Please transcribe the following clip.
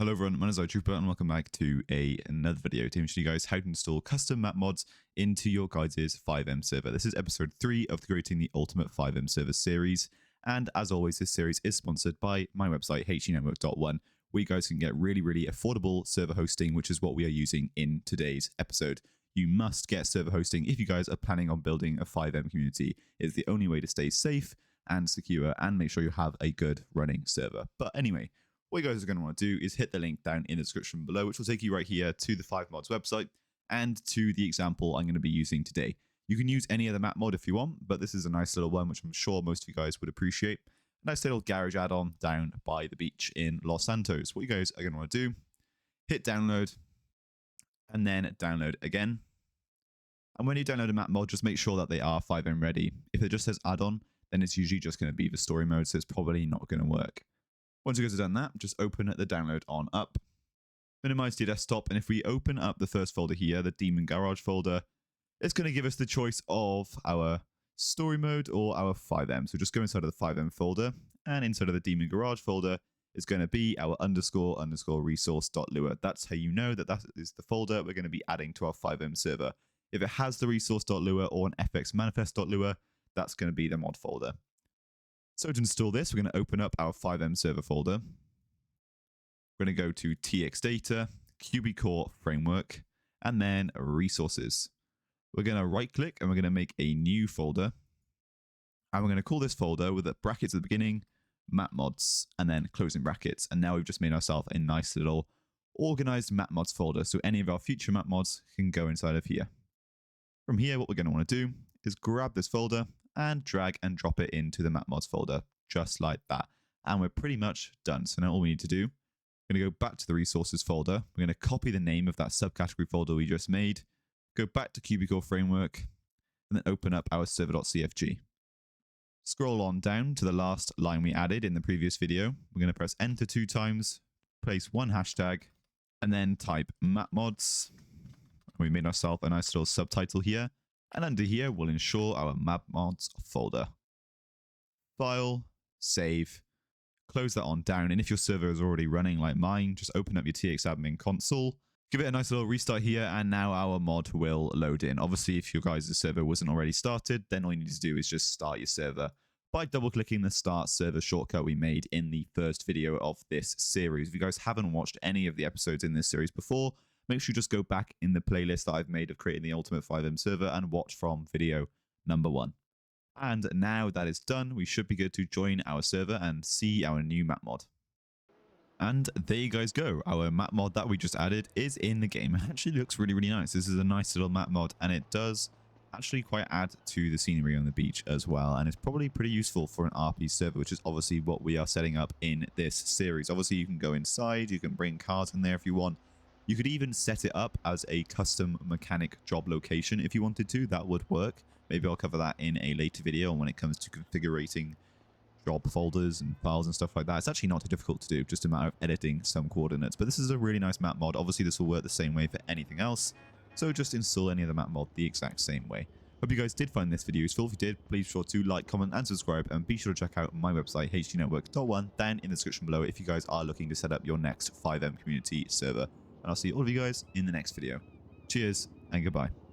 Hello everyone, my name is iTrooper and welcome back to another video to show you guys how to install custom map mods into your guys' FiveM server. This is episode 3 of the Creating the Ultimate FiveM Server series, and as always this series is sponsored by my website HTNetwork.1, where you guys can get really affordable server hosting, which is what we are using in today's episode. You must get server hosting if you guys are planning on building a FiveM community. It's the only way to stay safe and secure and make sure you have a good running server. But anyway, what you guys are going to want to do is hit the link down in the description below, which will take you right here to the FiveMods website and to the example I'm going to be using today. You can use any other map mod if you want, but this is a nice little one, which I'm sure most of you guys would appreciate. A nice little garage add-on down by the beach in Los Santos. What you guys are going to want to do, hit download, and then download again. And when you download a map mod, just make sure that they are FiveM ready. If it just says add-on, then it's usually just going to be the story mode, so it's probably not going to work. Once you guys have done that, just open the download on up, minimize to your desktop, and if we open up the first folder here, the Demon Garage folder, it's going to give us the choice of our story mode or our FiveM. So just go inside of the FiveM folder, and inside of the Demon Garage folder is going to be our __ resource.lua. That's how you know that is the folder we're going to be adding to our FiveM server. If it has the resource.lua or an fxmanifest.lua, that's going to be the mod folder. So to install this, we're going to open up our FiveM server folder. We're going to go to txdata, QB-Core Framework, and then resources. We're going to right click and we're going to make a new folder. And we're going to call this folder with the brackets at the beginning, map mods, and then closing brackets. And now we've just made ourselves a nice little organized map mods folder. So any of our future map mods can go inside of here. From here, what we're going to want to do is grab this folder and drag and drop it into the map mods folder, just like that. And we're pretty much done. So now all we need to do, we're going to go back to the resources folder. We're going to copy the name of that subcategory folder we just made, go back to QB-Core Framework, and then open up our server.cfg. Scroll on down to the last line we added in the previous video. We're going to press enter 2 times, place 1 hashtag, and then type map mods. We made ourselves a nice little subtitle here. And under here, we'll install our map mods folder. File, save, close that on down. And if your server is already running like mine, just open up your txadmin console, give it a nice little restart here, and now our mod will load in. Obviously, if your guys' server wasn't already started, then all you need to do is just start your server by double-clicking the start server shortcut we made in the first video of this series. If you guys haven't watched any of the episodes in this series before, make sure you just go back in the playlist that I've made of creating the ultimate FiveM server and watch from video number 1. And now that is done, we should be good to join our server and see our new map mod. And there you guys go. Our map mod that we just added is in the game. It actually looks really nice. This is a nice little map mod, and it does actually quite add to the scenery on the beach as well. And it's probably pretty useful for an RP server, which is obviously what we are setting up in this series. Obviously, you can go inside, you can bring cars in there if you want. You could even set it up as a custom mechanic job location if you wanted to. That would work. Maybe I'll cover that in a later video when it comes to configuring job folders and files and stuff like that. It's actually not too difficult to do, just a matter of editing some coordinates. But this is a really nice map mod. Obviously, this will work the same way for anything else. So just install any other map mod the exact same way. Hope you guys did find this video useful. If you did, please be sure to like, comment, and subscribe. And be sure to check out my website, HTNetwork.1, down in the description below if you guys are looking to set up your next FiveM community server. And I'll see all of you guys in the next video. Cheers and goodbye.